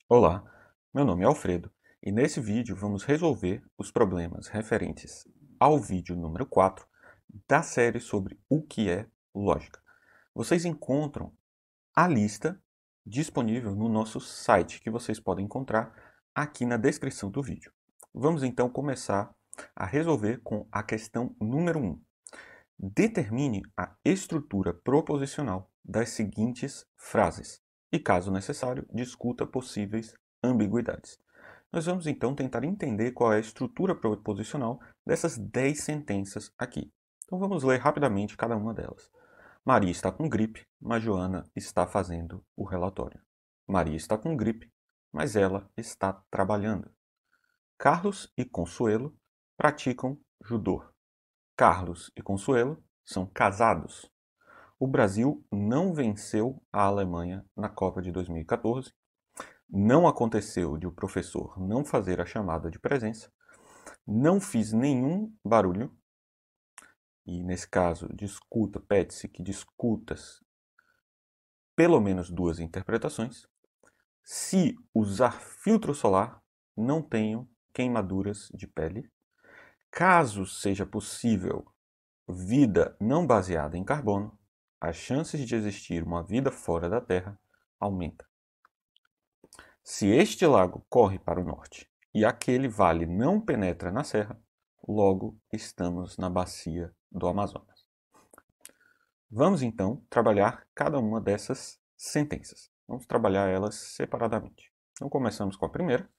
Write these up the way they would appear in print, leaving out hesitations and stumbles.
Olá, meu nome é Alfredo e nesse vídeo vamos resolver os problemas referentes ao vídeo número 4 da série sobre o que é lógica. Vocês encontram a lista disponível no nosso site, que vocês podem encontrar aqui na descrição do vídeo. Vamos então começar a resolver com a questão número 1. Determine a estrutura proposicional das seguintes frases e, caso necessário, discuta possíveis ambiguidades. Nós vamos então tentar entender qual é a estrutura proposicional dessas 10 sentenças aqui. Então vamos ler rapidamente cada uma delas. Maria está com gripe, mas Joana está fazendo o relatório. Maria está com gripe, mas ela está trabalhando. Carlos e Consuelo praticam judô. Carlos e Consuelo são casados. O Brasil não venceu a Alemanha na Copa de 2014. Não aconteceu de o professor não fazer a chamada de presença. Não fiz nenhum barulho. E nesse caso, pede-se que discutas pelo menos duas interpretações. Se usar filtro solar, não tenho queimaduras de pele. Caso seja possível vida não baseada em carbono, as chances de existir uma vida fora da Terra aumentam. Se este lago corre para o norte e aquele vale não penetra na serra, logo estamos na bacia do Amazonas. Vamos então trabalhar cada uma dessas sentenças. Vamos trabalhar elas separadamente. Então começamos com a primeira.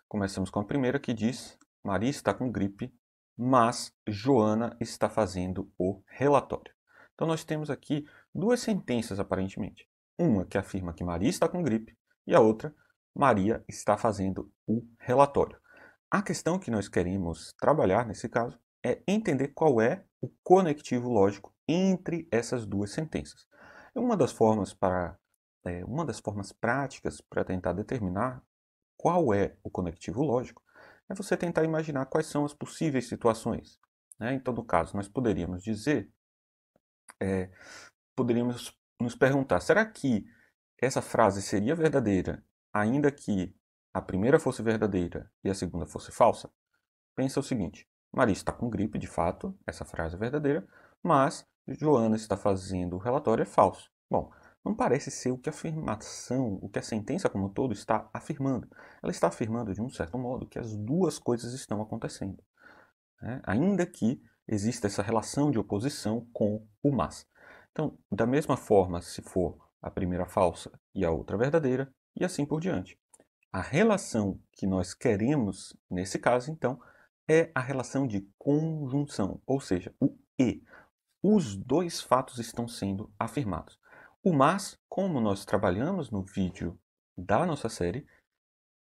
Começamos com a primeira que diz: Maria está com gripe, mas Joana está fazendo o relatório. Então nós temos aqui duas sentenças aparentemente. Uma que afirma que Maria está com gripe e a outra, Maria está fazendo o relatório. A questão que nós queremos trabalhar nesse caso é entender qual é o conectivo lógico entre essas duas sentenças. Uma das formas práticas para tentar determinar qual é o conectivo lógico é você tentar imaginar quais são as possíveis situações. Então, no caso, nós poderíamos dizer, poderíamos nos perguntar, será que essa frase seria verdadeira ainda que a primeira fosse verdadeira e a segunda fosse falsa? Pensa o seguinte: Maria está com gripe, de fato, essa frase é verdadeira, mas Joana está fazendo o relatório é falso. Bom, não parece ser o que a afirmação, o que a sentença como um todo está afirmando. Ela está afirmando, de um certo modo, que as duas coisas estão acontecendo, ainda que exista essa relação de oposição com o mas. Então, da mesma forma, se for a primeira falsa e a outra verdadeira, e assim por diante. A relação que nós queremos, nesse caso, então, é a relação de conjunção, ou seja, o e. Os dois fatos estão sendo afirmados. O mas, como nós trabalhamos no vídeo da nossa série,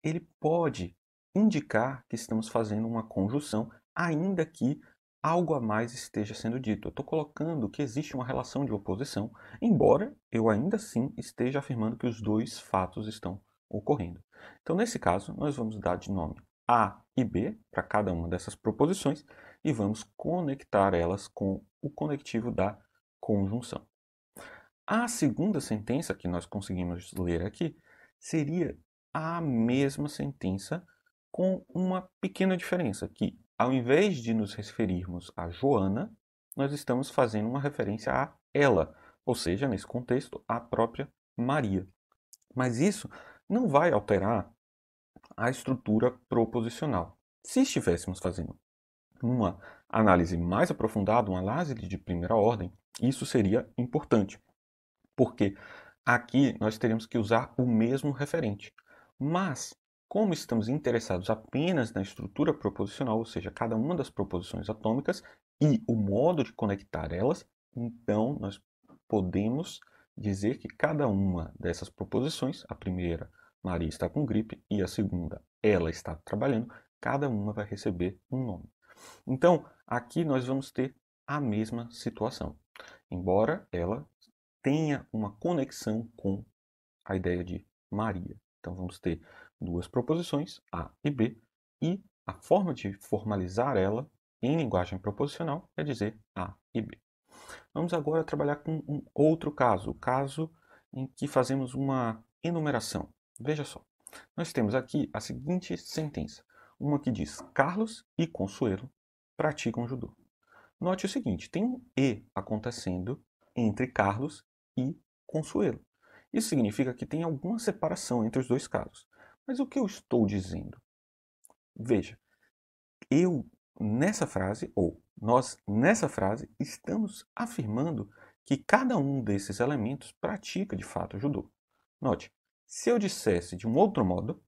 ele pode indicar que estamos fazendo uma conjunção, ainda que algo a mais esteja sendo dito. Eu estou colocando que existe uma relação de oposição, embora eu ainda assim esteja afirmando que os dois fatos estão ocorrendo. Então, nesse caso, nós vamos dar de nome A e B para cada uma dessas proposições e vamos conectar elas com o conectivo da conjunção. A segunda sentença que nós conseguimos ler aqui seria a mesma sentença com uma pequena diferença, que ao invés de nos referirmos a Joana, nós estamos fazendo uma referência a ela, ou seja, nesse contexto, a própria Maria. Mas isso não vai alterar a estrutura proposicional. Se estivéssemos fazendo uma análise mais aprofundada, uma análise de primeira ordem, isso seria importante, porque aqui nós teremos que usar o mesmo referente. Mas, como estamos interessados apenas na estrutura proposicional, ou seja, cada uma das proposições atômicas e o modo de conectar elas, então nós podemos dizer que cada uma dessas proposições, a primeira, Maria está com gripe, e a segunda, ela está trabalhando, cada uma vai receber um nome. Então, aqui nós vamos ter a mesma situação, embora ela tenha uma conexão com a ideia de Maria. Então vamos ter duas proposições, A e B, e a forma de formalizar ela em linguagem proposicional é dizer A e B. Vamos agora trabalhar com um outro caso, o caso em que fazemos uma enumeração. Veja só, nós temos aqui a seguinte sentença. Uma que diz, Carlos e Consuelo praticam judô. Note o seguinte, tem um E acontecendo entre Carlos e Consuelo. Isso significa que tem alguma separação entre os dois casos. Mas o que eu estou dizendo? Veja, eu nessa frase, ou nós nessa frase, estamos afirmando que cada um desses elementos pratica de fato judô. Note, se eu dissesse de um outro modo,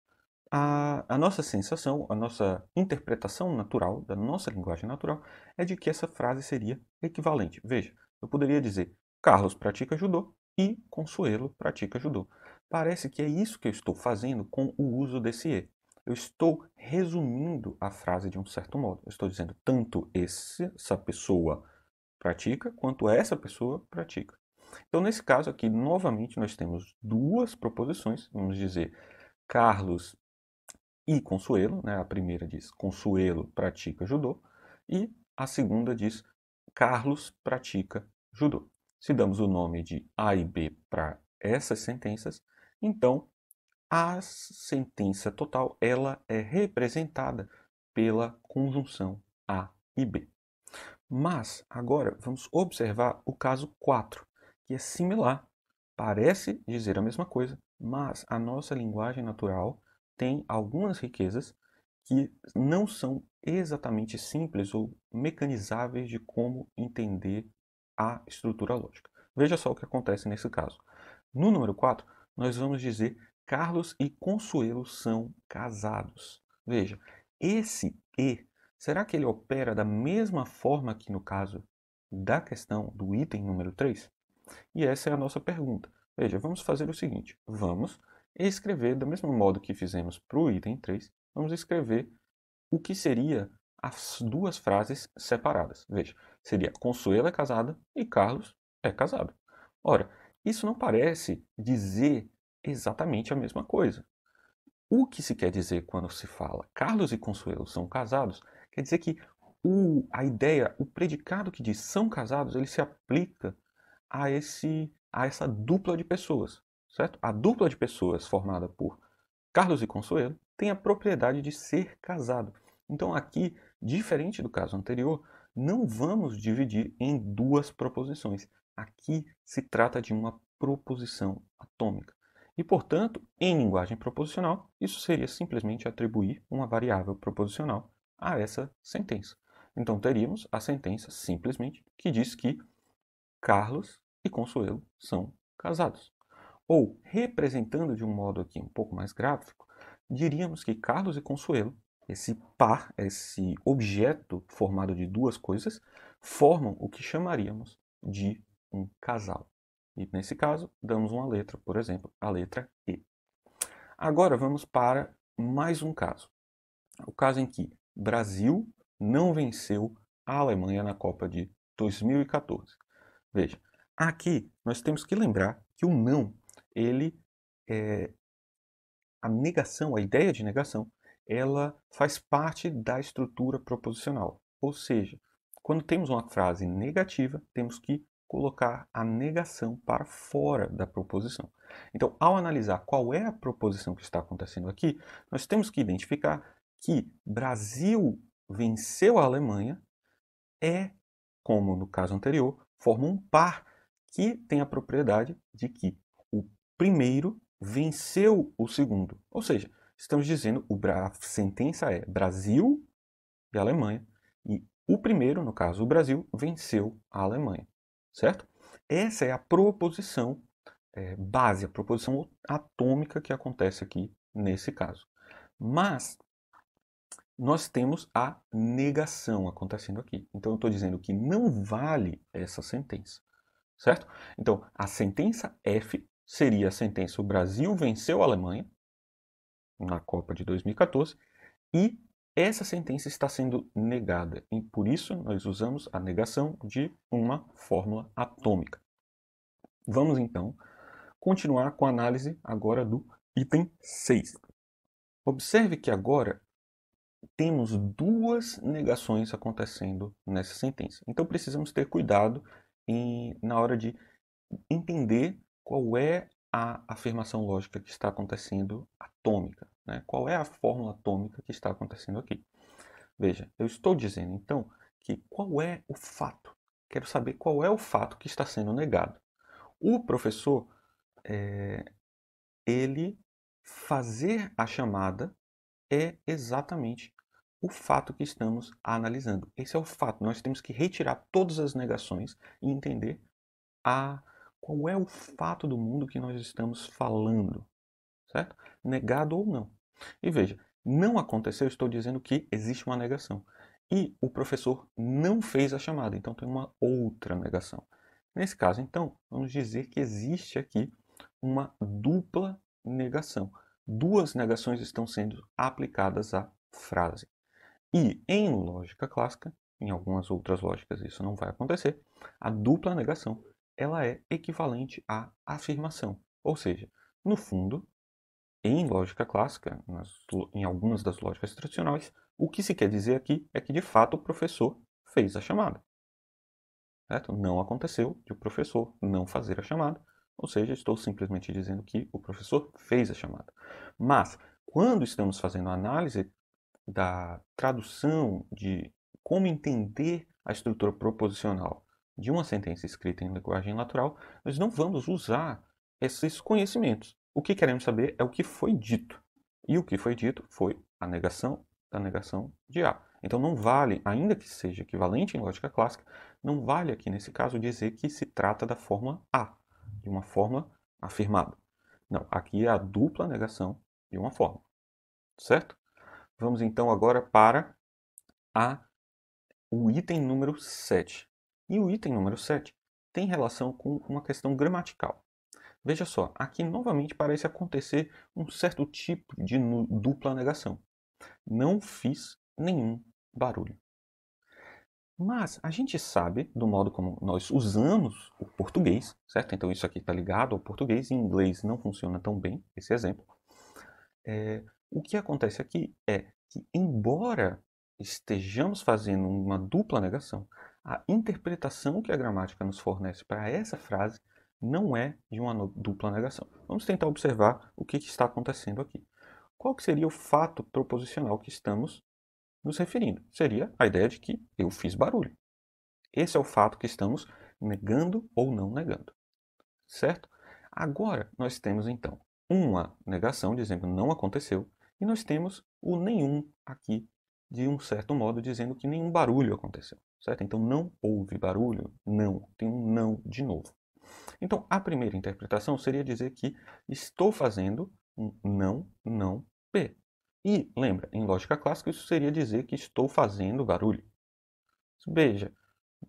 a nossa sensação, a nossa interpretação natural, da nossa linguagem natural, é de que essa frase seria equivalente. Veja, eu poderia dizer Carlos pratica judô e Consuelo pratica judô. Parece que é isso que eu estou fazendo com o uso desse E. Eu estou resumindo a frase de um certo modo. Eu estou dizendo tanto essa pessoa pratica, quanto essa pessoa pratica. Então, nesse caso aqui, novamente, nós temos duas proposições. Vamos dizer Carlos e Consuelo, né? A primeira diz Consuelo pratica judô e a segunda diz Carlos pratica judô. Se damos o nome de A e B para essas sentenças, então a sentença total ela é representada pela conjunção A e B. Mas agora vamos observar o caso 4, que é similar. Parece dizer a mesma coisa, mas a nossa linguagem natural tem algumas riquezas que não são exatamente simples ou mecanizáveis de como entender a estrutura lógica. Veja só o que acontece nesse caso. No número 4, nós vamos dizer Carlos e Consuelo são casados. Veja, esse E, será que ele opera da mesma forma que no caso da questão do item número 3? E essa é a nossa pergunta. Veja, vamos fazer o seguinte, vamos escrever, do mesmo modo que fizemos para o item 3, vamos escrever o que seria as duas frases separadas. Veja, seria Consuelo é casada e Carlos é casado. Ora, isso não parece dizer exatamente a mesma coisa. O que se quer dizer quando se fala Carlos e Consuelo são casados, quer dizer que a ideia, o predicado que diz são casados, ele se aplica a essa dupla de pessoas, certo? A dupla de pessoas formada por Carlos e Consuelo tem a propriedade de ser casado. Então aqui, diferente do caso anterior, não vamos dividir em duas proposições. Aqui se trata de uma proposição atômica. E, portanto, em linguagem proposicional, isso seria simplesmente atribuir uma variável proposicional a essa sentença. Então teríamos a sentença simplesmente que diz que Carlos e Consuelo são casados. Ou, representando de um modo aqui um pouco mais gráfico, diríamos que Carlos e Consuelo, esse par, esse objeto formado de duas coisas, formam o que chamaríamos de um casal. E nesse caso, damos uma letra, por exemplo, a letra E. Agora vamos para mais um caso. O caso em que Brasil não venceu a Alemanha na Copa de 2014. Veja, aqui nós temos que lembrar que o não, ele a negação, a ideia de negação, ela faz parte da estrutura proposicional. Ou seja, quando temos uma frase negativa, temos que colocar a negação para fora da proposição. Então, ao analisar qual é a proposição que está acontecendo aqui, nós temos que identificar que Brasil venceu a Alemanha como no caso anterior, forma um par que tem a propriedade de que o primeiro venceu o segundo. Ou seja, estamos dizendo, a sentença é Brasil e Alemanha, e o primeiro, no caso o Brasil, venceu a Alemanha, certo? Essa é a proposição base, a proposição atômica que acontece aqui nesse caso. Mas nós temos a negação acontecendo aqui. Então eu estou dizendo que não vale essa sentença, certo? Então a sentença F seria a sentença o Brasil venceu a Alemanha na Copa de 2014 e essa sentença está sendo negada. E por isso nós usamos a negação de uma fórmula atômica. Vamos então continuar com a análise agora do item 6. Observe que agora temos duas negações acontecendo nessa sentença. Então precisamos ter cuidado na hora de entender qual é a afirmação lógica que está acontecendo atômica, né? Qual é a fórmula atômica que está acontecendo aqui? Veja, eu estou dizendo então que qual é o fato? Quero saber qual é o fato que está sendo negado. O professor, ele fazer a chamada é exatamente o fato que estamos analisando. Esse é o fato. Nós temos que retirar todas as negações e entender qual é o fato do mundo que nós estamos falando, certo? Negado ou não. E veja, não aconteceu, estou dizendo que existe uma negação. E o professor não fez a chamada, então tem uma outra negação. Nesse caso, então, vamos dizer que existe aqui uma dupla negação. Duas negações estão sendo aplicadas à frase. E em lógica clássica, em algumas outras lógicas isso não vai acontecer, a dupla negação ela é equivalente à afirmação. Ou seja, no fundo, em lógica clássica, em algumas das lógicas tradicionais, o que se quer dizer aqui é que de fato o professor fez a chamada. Certo? Não aconteceu de o professor não fazer a chamada, ou seja, estou simplesmente dizendo que o professor fez a chamada. Mas, quando estamos fazendo a análise da tradução de como entender a estrutura proposicional de uma sentença escrita em linguagem natural, nós não vamos usar esses conhecimentos. O que queremos saber é o que foi dito. E o que foi dito foi a negação da negação de A. Então não vale, ainda que seja equivalente em lógica clássica, não vale aqui nesse caso dizer que se trata da forma A, de uma forma afirmada. Não, aqui é a dupla negação de uma forma, certo? Vamos então agora para o item número 7. E o item número 7 tem relação com uma questão gramatical. Veja só, aqui novamente parece acontecer um certo tipo de dupla negação. Não fiz nenhum barulho. Mas a gente sabe do modo como nós usamos o português, certo? Então isso aqui está ligado ao português, em inglês não funciona tão bem esse exemplo. O que acontece aqui é que, embora estejamos fazendo uma dupla negação, a interpretação que a gramática nos fornece para essa frase não é de uma dupla negação. Vamos tentar observar o que está acontecendo aqui. Qual que seria o fato proposicional que estamos nos referindo? Seria a ideia de que eu fiz barulho. Esse é o fato que estamos negando ou não negando, certo? Agora, nós temos então uma negação dizendo não aconteceu e nós temos o nenhum aqui, de um certo modo, dizendo que nenhum barulho aconteceu, certo? Então não houve barulho, não, tem um não de novo. Então a primeira interpretação seria dizer que estou fazendo um não P. E lembra, em lógica clássica isso seria dizer que estou fazendo barulho. Veja,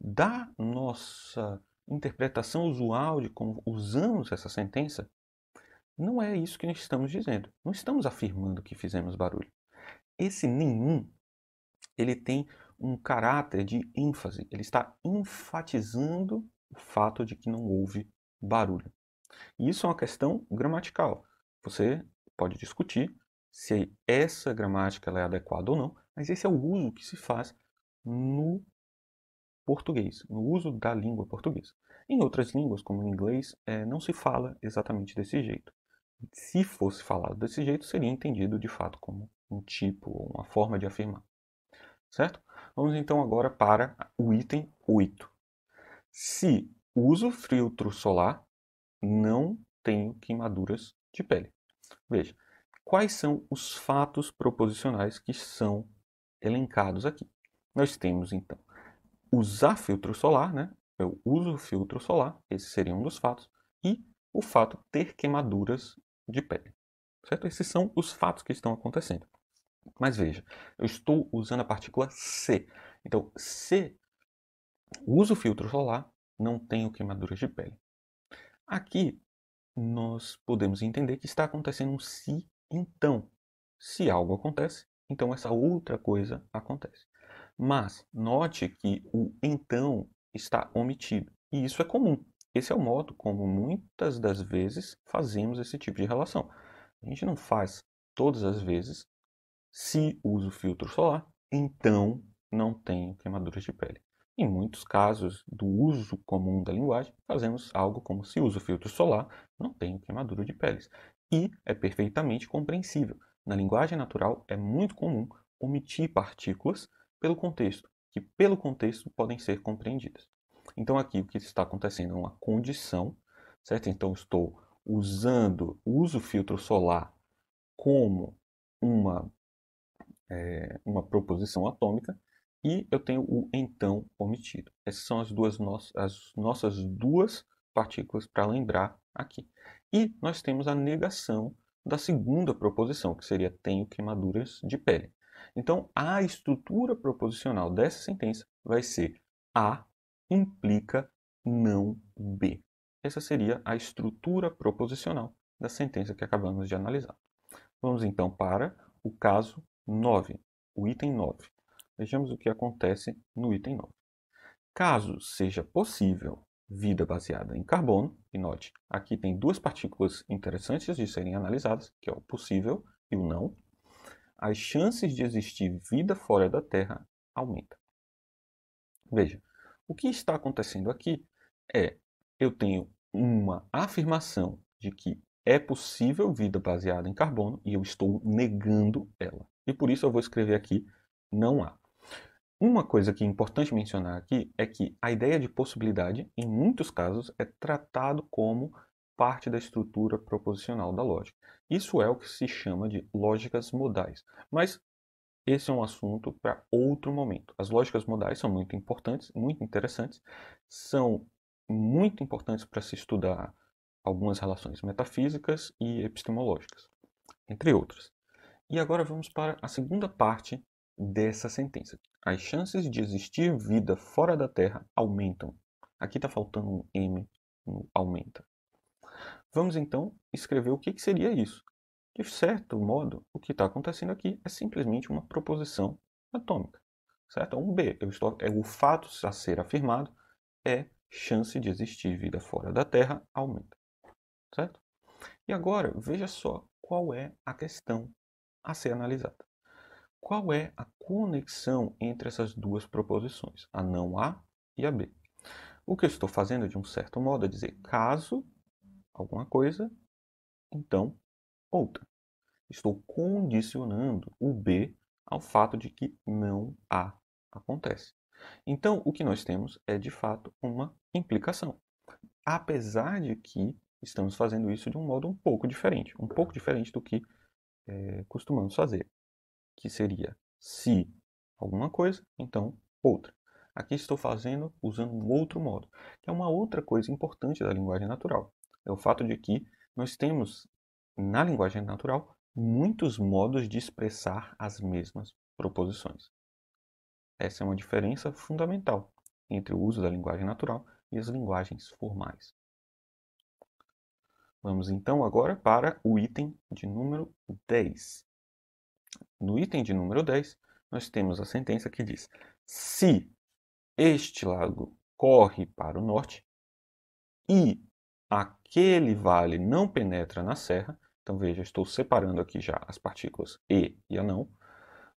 da nossa interpretação usual de como usamos essa sentença, não é isso que nós estamos dizendo. Não estamos afirmando que fizemos barulho. Esse nenhum, ele tem um caráter de ênfase. Ele está enfatizando o fato de que não houve barulho. E isso é uma questão gramatical. Você pode discutir se essa gramática ela é adequada ou não, mas esse é o uso que se faz no português, no uso da língua portuguesa. Em outras línguas, como o inglês, não se fala exatamente desse jeito. Se fosse falado desse jeito, seria entendido de fato como um tipo ou uma forma de afirmar. Certo? Vamos então agora para o item 8. Se uso filtro solar, não tenho queimaduras de pele. Veja, quais são os fatos proposicionais que são elencados aqui? Nós temos então usar filtro solar, né? Eu uso filtro solar, esse seria um dos fatos, e o fato ter queimaduras de pele. Certo? Esses são os fatos que estão acontecendo. Mas veja, eu estou usando a partícula se. Então, se uso filtro solar, não tenho queimaduras de pele. Aqui, nós podemos entender que está acontecendo um se então. Se algo acontece, então essa outra coisa acontece. Mas note que o então está omitido. E isso é comum. Esse é o modo como muitas das vezes fazemos esse tipo de relação. A gente não faz todas as vezes se uso filtro solar, então não tenho queimaduras de pele. Em muitos casos do uso comum da linguagem, fazemos algo como se uso filtro solar, não tenho queimadura de peles. E é perfeitamente compreensível. Na linguagem natural é muito comum omitir partículas pelo contexto, que pelo contexto podem ser compreendidas. Então aqui o que está acontecendo é uma condição, certo? Então estou uso o filtro solar como uma, uma proposição atômica e eu tenho o então omitido. Essas são as nossas duas partículas para lembrar aqui. E nós temos a negação da segunda proposição, que seria tenho queimaduras de pele. Então, a estrutura proposicional dessa sentença vai ser A implica não B. Essa seria a estrutura proposicional da sentença que acabamos de analisar. Vamos então para o caso 9, o item 9. Vejamos o que acontece no item 9. Caso seja possível vida baseada em carbono, e note, aqui tem duas partículas interessantes de serem analisadas, que é o possível e o não, as chances de existir vida fora da Terra aumentam. Veja, o que está acontecendo aqui é, eu tenho uma afirmação de que é possível vida baseada em carbono e eu estou negando ela. E por isso eu vou escrever aqui não há. Uma coisa que é importante mencionar aqui é que a ideia de possibilidade, em muitos casos, é tratado como parte da estrutura proposicional da lógica. Isso é o que se chama de lógicas modais. Mas esse é um assunto para outro momento. As lógicas modais são muito importantes, muito interessantes, são muito importantes para se estudar algumas relações metafísicas e epistemológicas, entre outras. E agora vamos para a segunda parte dessa sentença. As chances de existir vida fora da Terra aumentam. Aqui está faltando um M no aumenta. Vamos então escrever o que seria isso. De certo modo, o que está acontecendo aqui é simplesmente uma proposição atômica, certo? Um B. O fato a ser afirmado é chance de existir vida fora da Terra aumenta, certo? E agora, veja só qual é a questão a ser analisada. Qual é a conexão entre essas duas proposições, a não A e a B? O que eu estou fazendo, de um certo modo, é dizer caso alguma coisa, então outra. Estou condicionando o B ao fato de que não A acontece. Então, o que nós temos é, de fato, uma implicação. Apesar de que estamos fazendo isso de um modo um pouco diferente do que costumamos fazer, que seria se alguma coisa, então outra. Aqui estou fazendo usando um outro modo, que é uma outra coisa importante da linguagem natural. É o fato de que nós temos, na linguagem natural, muitos modos de expressar as mesmas proposições. Essa é uma diferença fundamental entre o uso da linguagem natural e as linguagens formais. Vamos então agora para o item de número 10. No item de número 10, nós temos a sentença que diz: se este lago corre para o norte e aquele vale não penetra na serra, então veja, estou separando aqui já as partículas e a não,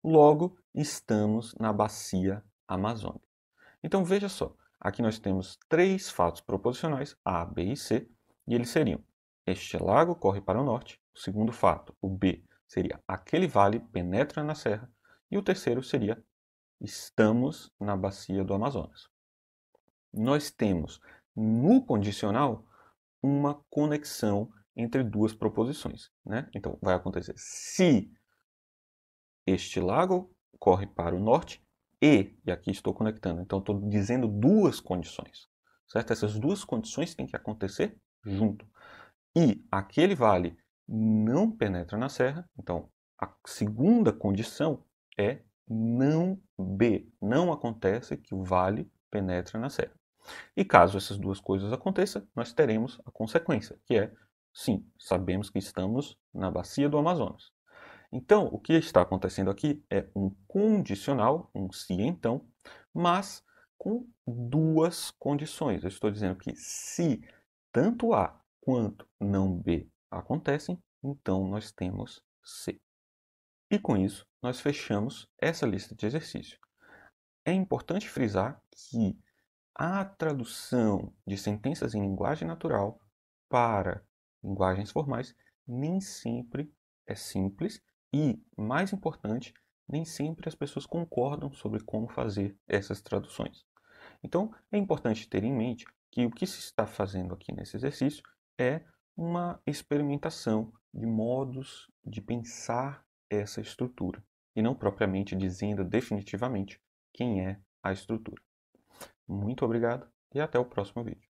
logo estamos na bacia amazônica. Então veja só, aqui nós temos três fatos proposicionais, A, B e C, e eles seriam: este lago corre para o norte, o segundo fato, o B, seria aquele vale penetra na serra, e o terceiro seria estamos na bacia do Amazonas. Nós temos no condicional uma conexão entre duas proposições, né? Então vai acontecer se este lago corre para o norte e aqui estou conectando, então estou dizendo duas condições, certo? Essas duas condições têm que acontecer junto. E aquele vale não penetra na serra, então a segunda condição é não B. Não acontece que o vale penetra na serra. E caso essas duas coisas aconteçam, nós teremos a consequência, que é, sim, sabemos que estamos na bacia do Amazonas. Então, o que está acontecendo aqui é um condicional, um se então, mas com duas condições. Eu estou dizendo que se tanto A quanto não B acontecem, então nós temos C. E com isso, nós fechamos essa lista de exercício. É importante frisar que a tradução de sentenças em linguagem natural para linguagens formais nem sempre é simples e, mais importante, nem sempre as pessoas concordam sobre como fazer essas traduções. Então, é importante ter em mente que o que se está fazendo aqui nesse exercício é uma experimentação de modos de pensar essa estrutura, e não propriamente dizendo definitivamente quem é a estrutura. Muito obrigado e até o próximo vídeo.